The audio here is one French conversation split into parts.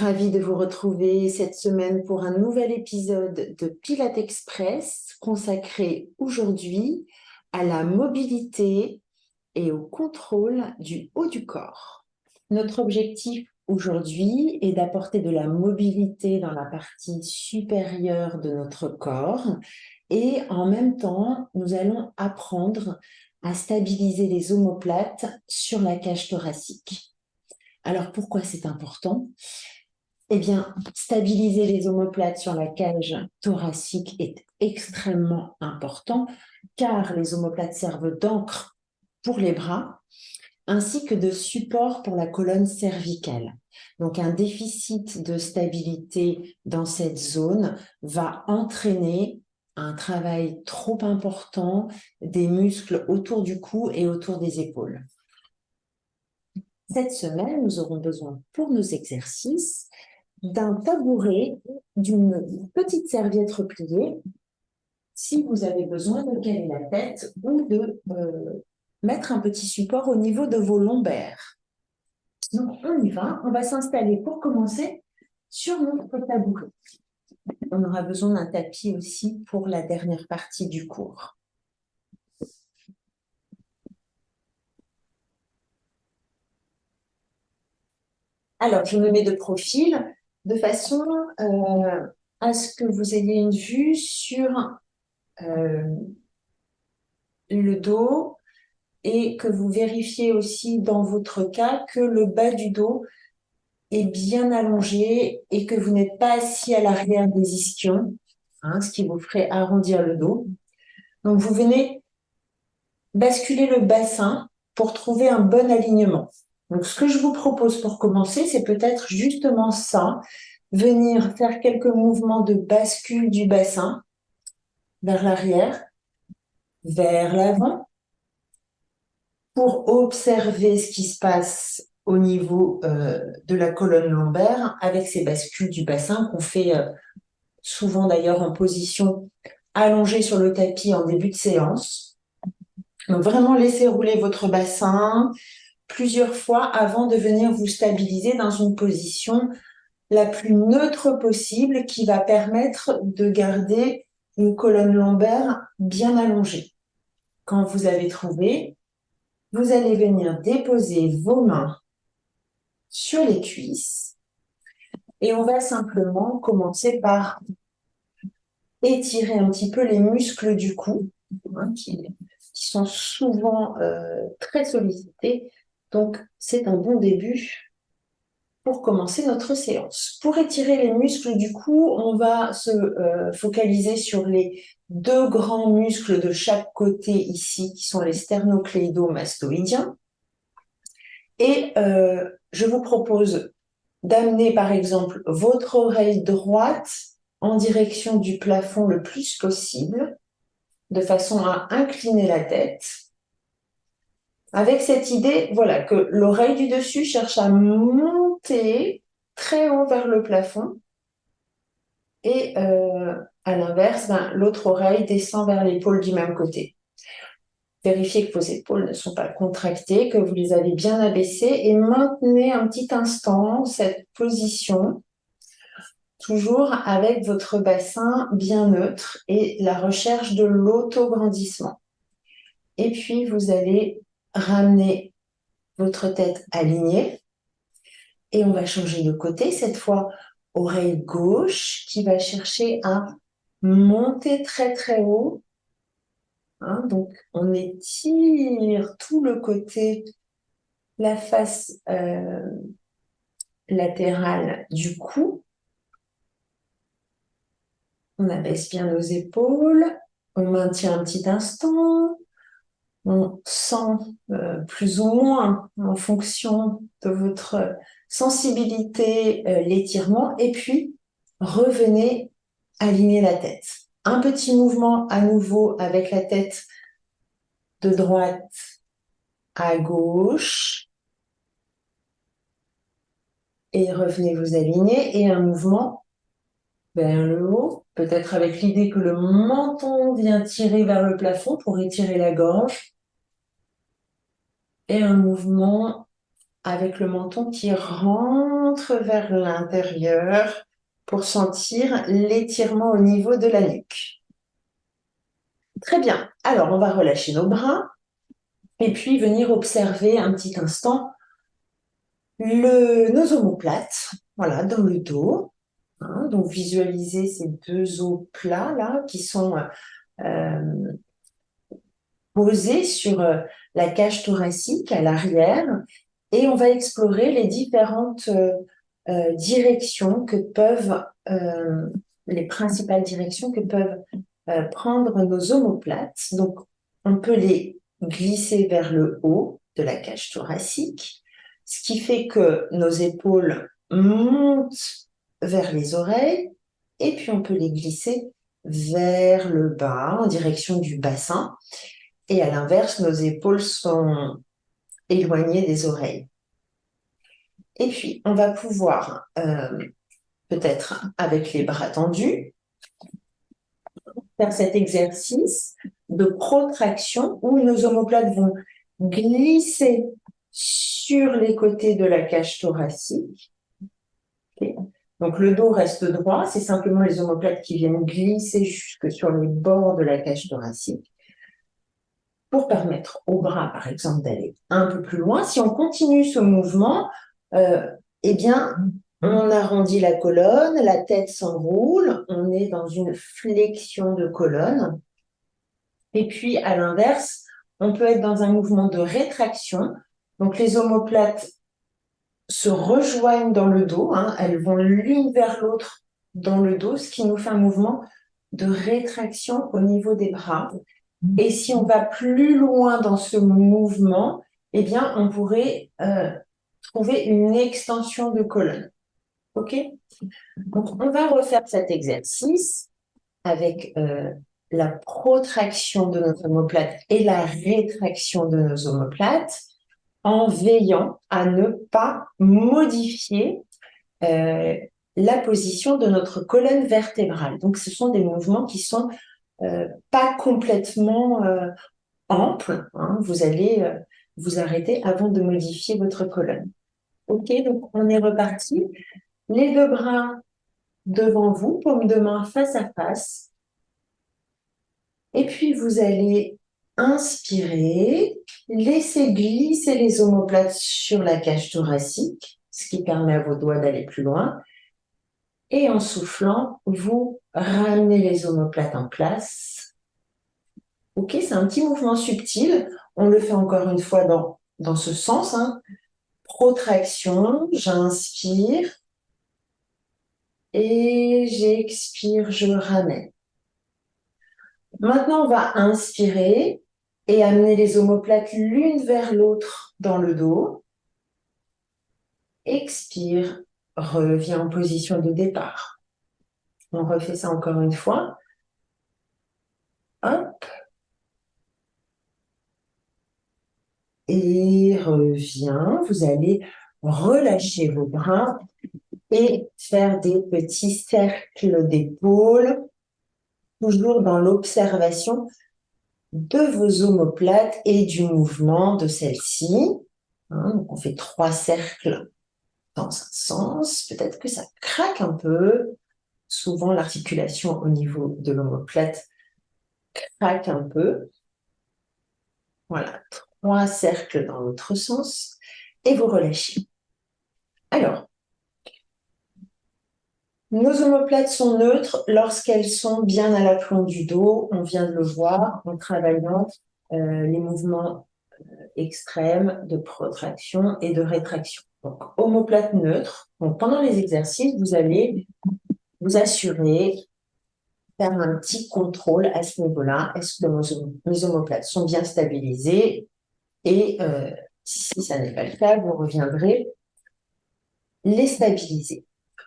Ravie de vous retrouver cette semaine pour un nouvel épisode de Pilates Express consacré aujourd'hui à la mobilité et au contrôle du haut du corps. Notre objectif aujourd'hui est d'apporter de la mobilité dans la partie supérieure de notre corps et en même temps, nous allons apprendre à stabiliser les omoplates sur la cage thoracique. Alors pourquoi c'est important ? Eh bien, stabiliser les omoplates sur la cage thoracique est extrêmement important car les omoplates servent d'encre pour les bras ainsi que de support pour la colonne cervicale. Donc, un déficit de stabilité dans cette zone va entraîner un travail trop important des muscles autour du cou et autour des épaules. Cette semaine, nous aurons besoin pour nos exercices d'un tabouret, d'une petite serviette repliée, si vous avez besoin de caler la tête ou de mettre un petit support au niveau de vos lombaires. Donc, on y va. On va s'installer pour commencer sur notre tabouret. On aura besoin d'un tapis aussi pour la dernière partie du cours. Alors, je me mets de profil de façon à ce que vous ayez une vue sur le dos et que vous vérifiez aussi dans votre cas que le bas du dos est bien allongé et que vous n'êtes pas assis à l'arrière des ischions, ce qui vous ferait arrondir le dos. Donc, vous venez basculer le bassin pour trouver un bon alignement. Donc, ce que je vous propose pour commencer, c'est peut-être justement ça, venir faire quelques mouvements de bascule du bassin vers l'arrière, vers l'avant, pour observer ce qui se passe au niveau de la colonne lombaire avec ces bascules du bassin qu'on fait souvent d'ailleurs en position allongée sur le tapis en début de séance. Donc vraiment laissez rouler votre bassin plusieurs fois avant de venir vous stabiliser dans une position la plus neutre possible qui va permettre de garder une colonne lombaire bien allongée. Quand vous avez trouvé, vous allez venir déposer vos mains sur les cuisses et on va simplement commencer par étirer un petit peu les muscles du cou qui sont souvent très sollicités. Donc, c'est un bon début pour commencer notre séance. Pour étirer les muscles du cou, on va se focaliser sur les deux grands muscles de chaque côté ici, qui sont les sternocléido-mastoïdiens. Et je vous propose d'amener par exemple votre oreille droite en direction du plafond le plus possible, de façon à incliner la tête. Avec cette idée, voilà, que l'oreille du dessus cherche à monter très haut vers le plafond et à l'inverse, l'autre oreille descend vers l'épaule du même côté. Vérifiez que vos épaules ne sont pas contractées, que vous les avez bien abaissées et maintenez un petit instant cette position, toujours avec votre bassin bien neutre et la recherche de l'autograndissement. Et puis, vous allez ramener votre tête alignée et on va changer de côté. Cette fois, oreille gauche qui va chercher à monter très très haut. Donc, on étire tout le côté, la face latérale du cou. On abaisse bien nos épaules. On maintient un petit instant. On sent plus ou moins, en fonction de votre sensibilité, l'étirement. Et puis, revenez aligner la tête. Un petit mouvement à nouveau avec la tête de droite à gauche. Et revenez vous aligner. Et un mouvement vers le haut, peut-être avec l'idée que le menton vient tirer vers le plafond pour étirer la gorge. Et un mouvement avec le menton qui rentre vers l'intérieur pour sentir l'étirement au niveau de la nuque. Très bien. Alors, on va relâcher nos bras et puis venir observer un petit instant nos omoplates, voilà, dans le dos. Hein, donc, visualisez ces deux os plats là qui sont posés sur la cage thoracique à l'arrière et on va explorer les différentes directions que peuvent, les principales directions que peuvent prendre nos omoplates. Donc, on peut les glisser vers le haut de la cage thoracique, ce qui fait que nos épaules montent vers les oreilles et puis on peut les glisser vers le bas en direction du bassin. Et à l'inverse, nos épaules sont éloignées des oreilles. Et puis, on va pouvoir, peut-être avec les bras tendus, faire cet exercice de protraction où nos omoplates vont glisser sur les côtés de la cage thoracique. Okay. Donc, le dos reste droit, c'est simplement les omoplates qui viennent glisser jusque sur les bords de la cage thoracique pour permettre aux bras, par exemple, d'aller un peu plus loin. Si on continue ce mouvement, eh bien, on arrondit la colonne, la tête s'enroule, on est dans une flexion de colonne. Et puis, à l'inverse, on peut être dans un mouvement de rétraction. Donc, les omoplates se rejoignent dans le dos, hein, elles vont l'une vers l'autre dans le dos, ce qui nous fait un mouvement de rétraction au niveau des bras. Et si on va plus loin dans ce mouvement, eh bien, on pourrait trouver une extension de colonne. OK? Donc, on va refaire cet exercice avec la protraction de nos omoplates et la rétraction de nos omoplates en veillant à ne pas modifier la position de notre colonne vertébrale. Donc, ce sont des mouvements qui sont pas complètement amples. Hein. Vous allez vous arrêter avant de modifier votre colonne. OK, donc on est reparti. Les deux bras devant vous, paume de main face à face. Et puis, vous allez inspirer, laisser glisser les omoplates sur la cage thoracique, ce qui permet à vos doigts d'aller plus loin. Et en soufflant, vous ramenez les omoplates en place. OK, c'est un petit mouvement subtil. On le fait encore une fois dans ce sens. Hein. Protraction, j'inspire. Et j'expire, je ramène. Maintenant, on va inspirer et amener les omoplates l'une vers l'autre dans le dos. Expire, reviens en position de départ. On refait ça encore une fois. Hop. Et reviens. Vous allez relâcher vos bras et faire des petits cercles d'épaules, toujours dans l'observation de vos omoplates et du mouvement de celle-ci. Hein, donc on fait 3 cercles dans un sens. Peut-être que ça craque un peu. Souvent, l'articulation au niveau de l'omoplate craque un peu. Voilà, 3 cercles dans l'autre sens. Et vous relâchez. Alors, nos omoplates sont neutres lorsqu'elles sont bien à l'aplomb du dos. On vient de le voir en travaillant les mouvements extrêmes de protraction et de rétraction. Donc, omoplate neutre. Donc, pendant les exercices, vous allez vous assurer, faire un petit contrôle à ce niveau-là. Est-ce que mes omoplates sont bien stabilisées? Et si ça n'est pas le cas, vous reviendrez les stabiliser.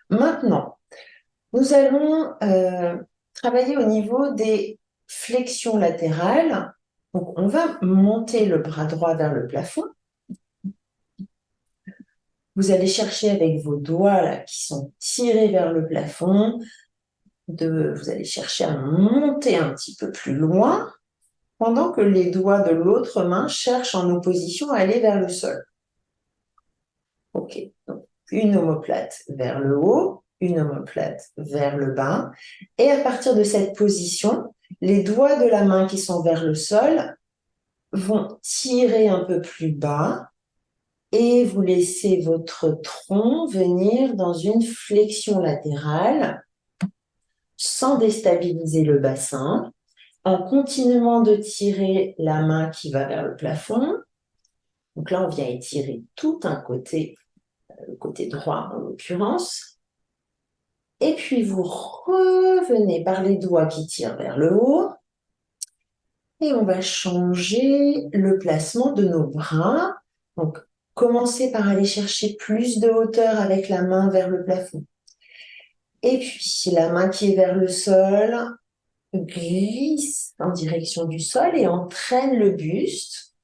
Maintenant, nous allons travailler au niveau des flexions latérales. Donc, on va monter le bras droit vers le plafond. Vous allez chercher avec vos doigts là, qui sont tirés vers le plafond. Vous allez chercher à monter un petit peu plus loin pendant que les doigts de l'autre main cherchent en opposition à aller vers le sol. Ok, donc une omoplate vers le haut, une omoplate vers le bas. Et à partir de cette position, les doigts de la main qui sont vers le sol vont tirer un peu plus bas et vous laissez votre tronc venir dans une flexion latérale sans déstabiliser le bassin, en continuant de tirer la main qui va vers le plafond. Donc là, on vient étirer tout un côté, le côté droit en l'occurrence. Et puis, vous revenez par les doigts qui tirent vers le haut. Et on va changer le placement de nos bras. Donc, commencez par aller chercher plus de hauteur avec la main vers le plafond. Et puis, la main qui est vers le sol glisse en direction du sol et entraîne le buste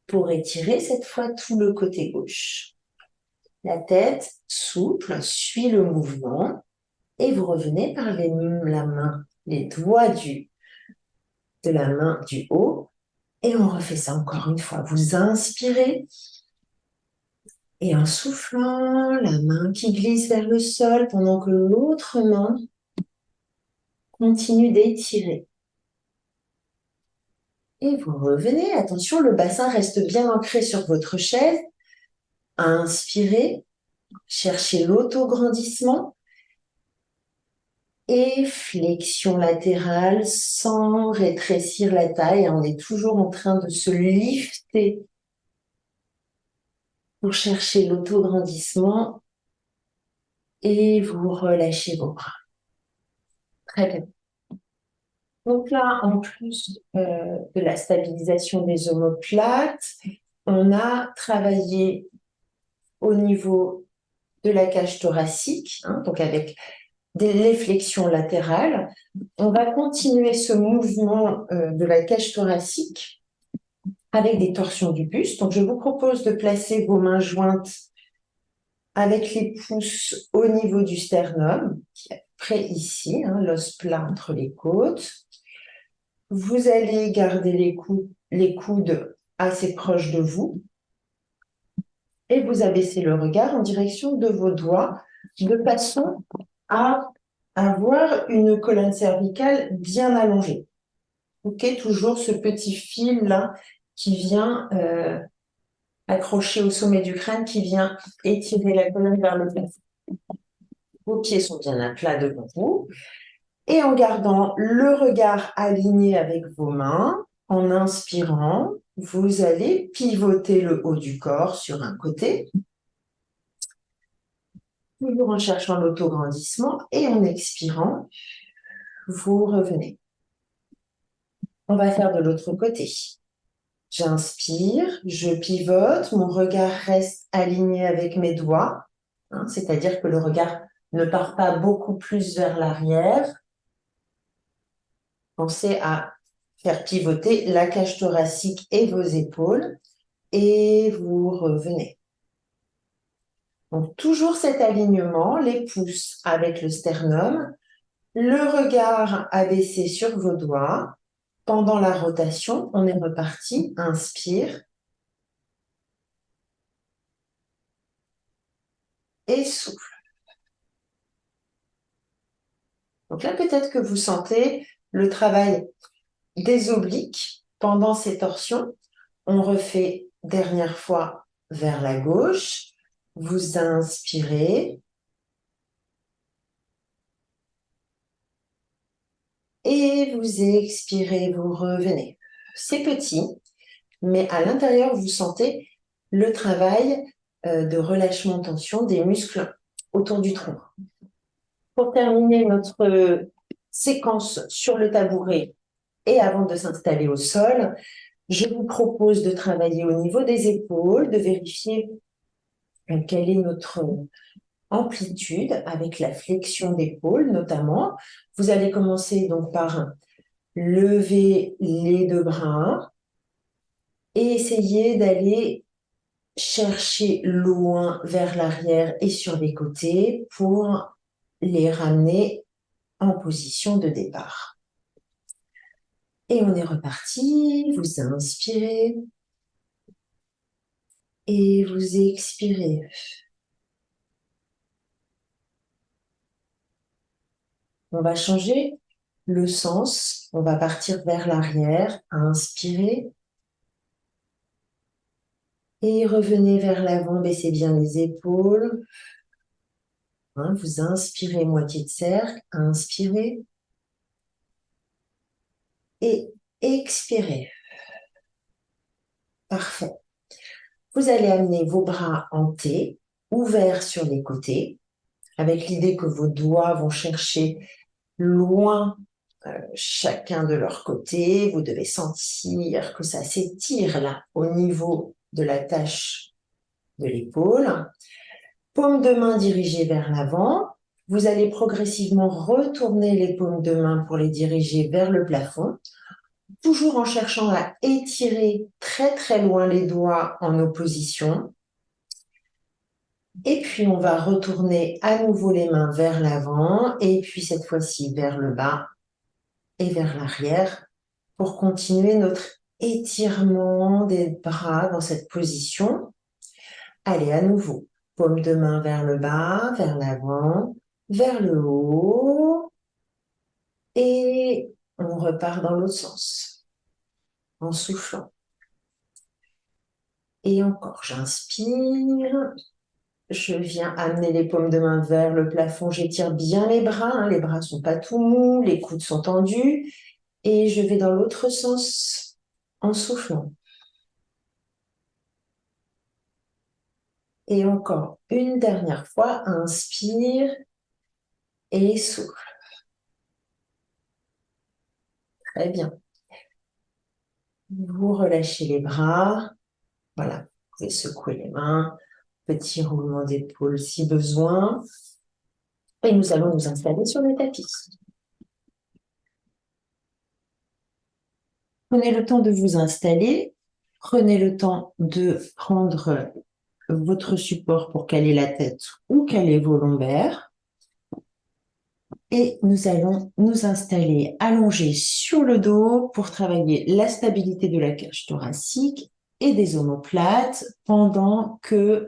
pour étirer cette fois tout le côté gauche. La tête souple suit le mouvement et vous revenez par la main, les doigts de la main du haut. Et on refait ça encore une fois. Vous inspirez et en soufflant, la main qui glisse vers le sol pendant que l'autre main continue d'étirer. Et vous revenez. Attention, le bassin reste bien ancré sur votre chaise. Inspirez, cherchez l'autograndissement et flexion latérale sans rétrécir la taille. On est toujours en train de se lifter pour chercher l'autograndissement et vous relâchez vos bras. Très bien. Donc là, en plus de la stabilisation des omoplates, on a travaillé au niveau de la cage thoracique, donc avec les flexions latérales. On va continuer ce mouvement de la cage thoracique avec des torsions du buste. Donc, je vous propose de placer vos mains jointes avec les pouces au niveau du sternum, qui est près ici, l'os plat entre les côtes. Vous allez garder les coudes assez proches de vous et vous abaissez le regard en direction de vos doigts de façon à avoir une colonne cervicale bien allongée. Ok, toujours ce petit fil là qui vient accrocher au sommet du crâne, qui vient étirer la colonne vers le plafond. Vos pieds sont bien à plat devant vous. Et en gardant le regard aligné avec vos mains, en inspirant, vous allez pivoter le haut du corps sur un côté, toujours en cherchant l'autograndissement, et en expirant, vous revenez. On va faire de l'autre côté. J'inspire, je pivote, mon regard reste aligné avec mes doigts, c'est-à-dire que le regard ne part pas beaucoup plus vers l'arrière. Pensez à faire pivoter la cage thoracique et vos épaules et vous revenez. Donc toujours cet alignement, les pouces avec le sternum, le regard abaissé sur vos doigts. Pendant la rotation, on est reparti. Inspire et souffle. Donc là, peut-être que vous sentez le travail des obliques pendant ces torsions. On refait dernière fois vers la gauche. Vous inspirez et vous expirez, vous revenez. C'est petit, mais à l'intérieur, vous sentez le travail de relâchement de tension des muscles autour du tronc. Pour terminer notre séquence sur le tabouret et avant de s'installer au sol, je vous propose de travailler au niveau des épaules, de vérifier quelle est notre amplitude avec la flexion d'épaule notamment. Vous allez commencer donc par lever les deux bras et essayer d'aller chercher loin vers l'arrière et sur les côtés pour les ramener en position de départ. Et on est reparti. Vous inspirez Et vous expirez. On va changer le sens. On va partir vers l'arrière. Inspirez. Et revenez vers l'avant. Baissez bien les épaules. Vous inspirez moitié de cercle. Inspirez. Et expirez. Parfait. Vous allez amener vos bras en T, ouverts sur les côtés, avec l'idée que vos doigts vont chercher loin chacun de leur côté. Vous devez sentir que ça s'étire là au niveau de la tâche de l'épaule. Paume de main dirigée vers l'avant. Vous allez progressivement retourner les paumes de main pour les diriger vers le plafond, toujours en cherchant à étirer très très loin les doigts en opposition. Et puis on va retourner à nouveau les mains vers l'avant et puis cette fois-ci vers le bas et vers l'arrière pour continuer notre étirement des bras dans cette position. Allez, à nouveau, paume de main vers le bas, vers l'avant, vers le haut et on repart dans l'autre sens en soufflant. Et encore, j'inspire. Je viens amener les paumes de main vers le plafond. J'étire bien les bras. Les bras ne sont pas tout mous. Les coudes sont tendus. Et je vais dans l'autre sens en soufflant. Et encore une dernière fois. Inspire et souffle. Très bien. Vous relâchez les bras. Voilà. Vous pouvez secouer les mains. Petit roulement d'épaule si besoin. Et nous allons nous installer sur le tapis. Prenez le temps de vous installer. Prenez le temps de prendre votre support pour caler la tête ou caler vos lombaires. Et nous allons nous installer allongés sur le dos pour travailler la stabilité de la cage thoracique et des omoplates pendant que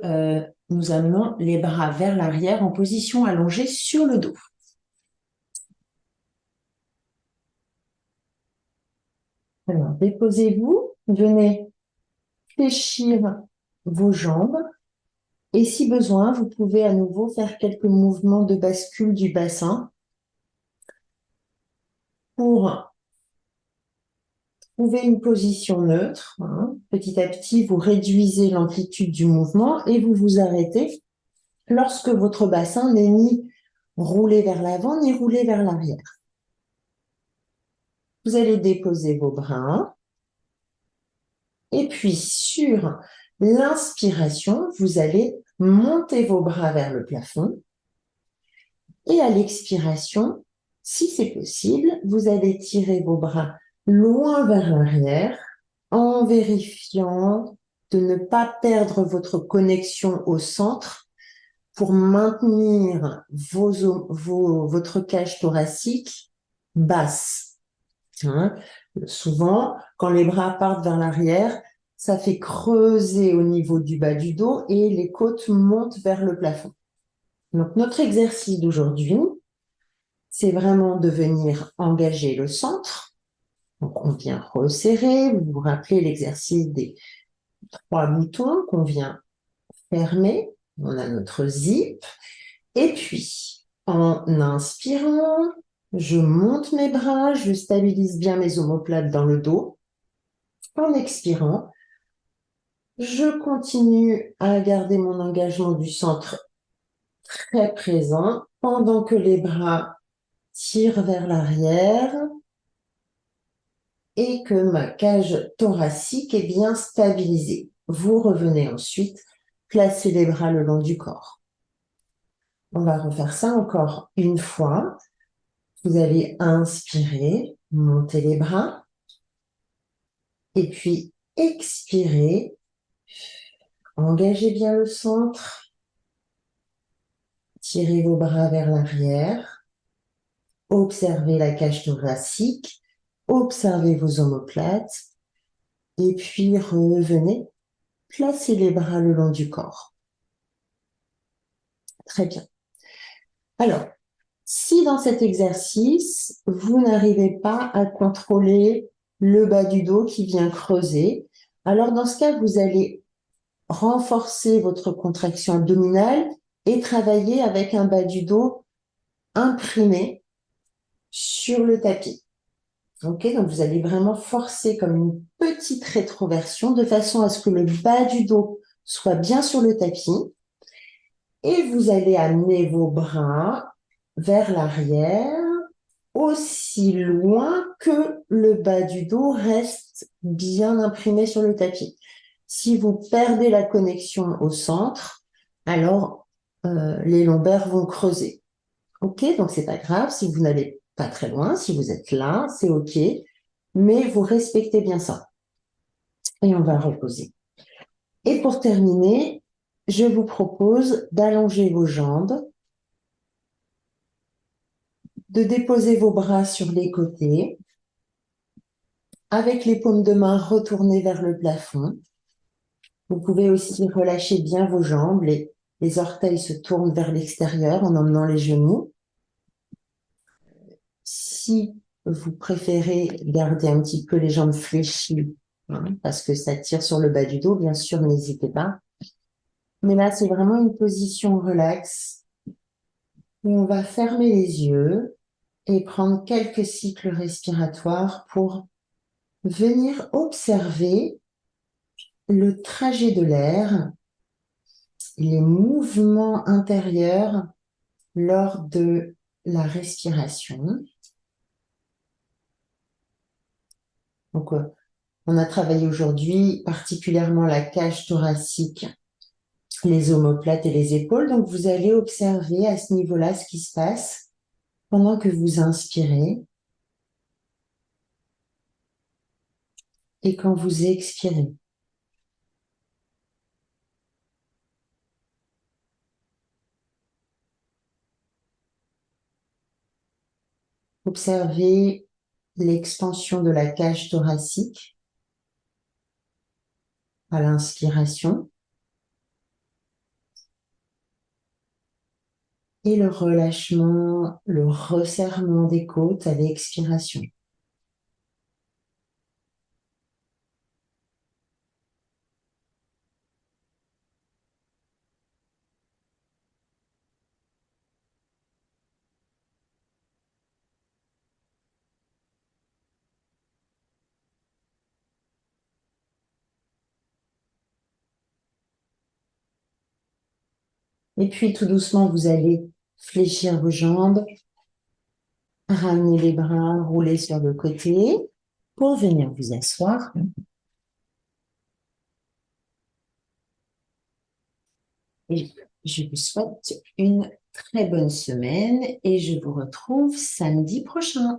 nous amenons les bras vers l'arrière en position allongée sur le dos. Alors, déposez-vous, venez fléchir vos jambes et si besoin, vous pouvez à nouveau faire quelques mouvements de bascule du bassin pour trouver une position neutre. Petit à petit, vous réduisez l'amplitude du mouvement et vous vous arrêtez lorsque votre bassin n'est ni roulé vers l'avant ni roulé vers l'arrière. Vous allez déposer vos bras et puis sur l'inspiration, vous allez monter vos bras vers le plafond et à l'expiration, si c'est possible, vous allez tirer vos bras loin vers l'arrière en vérifiant de ne pas perdre votre connexion au centre pour maintenir votre cage thoracique basse. Souvent, quand les bras partent vers l'arrière, ça fait creuser au niveau du bas du dos et les côtes montent vers le plafond. Donc, notre exercice d'aujourd'hui, c'est vraiment de venir engager le centre. Donc, on vient resserrer. Vous vous rappelez l'exercice des 3 boutons qu'on vient fermer. On a notre zip. Et puis, en inspirant, je monte mes bras, je stabilise bien mes omoplates dans le dos. En expirant, je continue à garder mon engagement du centre très présent pendant que les bras tirent vers l'arrière et que ma cage thoracique est bien stabilisée. Vous revenez ensuite placer les bras le long du corps. On va refaire ça encore une fois. Vous allez inspirer, monter les bras et puis expirer, engagez bien le centre, tirez vos bras vers l'arrière, observez la cage thoracique, observez vos omoplates et puis revenez placez les bras le long du corps. Très bien. Alors, si dans cet exercice, vous n'arrivez pas à contrôler le bas du dos qui vient creuser, alors dans ce cas, vous allez renforcer votre contraction abdominale et travailler avec un bas du dos imprimé sur le tapis. Ok, donc vous allez vraiment forcer comme une petite rétroversion de façon à ce que le bas du dos soit bien sur le tapis et vous allez amener vos bras vers l'arrière aussi loin que le bas du dos reste bien imprimé sur le tapis. Si vous perdez la connexion au centre, alors les lombaires vont creuser. Ok, donc c'est pas grave si vous n'allez pas très loin, si vous êtes là, c'est ok, mais vous respectez bien ça. Et on va reposer. Et pour terminer, je vous propose d'allonger vos jambes, de déposer vos bras sur les côtés, avec les paumes de main retournées vers le plafond. Vous pouvez aussi relâcher bien vos jambes, les orteils se tournent vers l'extérieur en emmenant les genoux. Si vous préférez garder un petit peu les jambes fléchies, hein, parce que ça tire sur le bas du dos, bien sûr, n'hésitez pas. Mais là, c'est vraiment une position relaxe où on va fermer les yeux et prendre quelques cycles respiratoires pour venir observer le trajet de l'air, les mouvements intérieurs lors de la respiration. Donc, on a travaillé aujourd'hui particulièrement la cage thoracique, les omoplates et les épaules. Donc, vous allez observer à ce niveau-là ce qui se passe pendant que vous inspirez et quand vous expirez. Observez l'expansion de la cage thoracique à l'inspiration et le relâchement, le resserrement des côtes à l'expiration. Et puis tout doucement, vous allez fléchir vos jambes, ramener les bras, rouler sur le côté pour venir vous asseoir. Et je vous souhaite une très bonne semaine et je vous retrouve samedi prochain.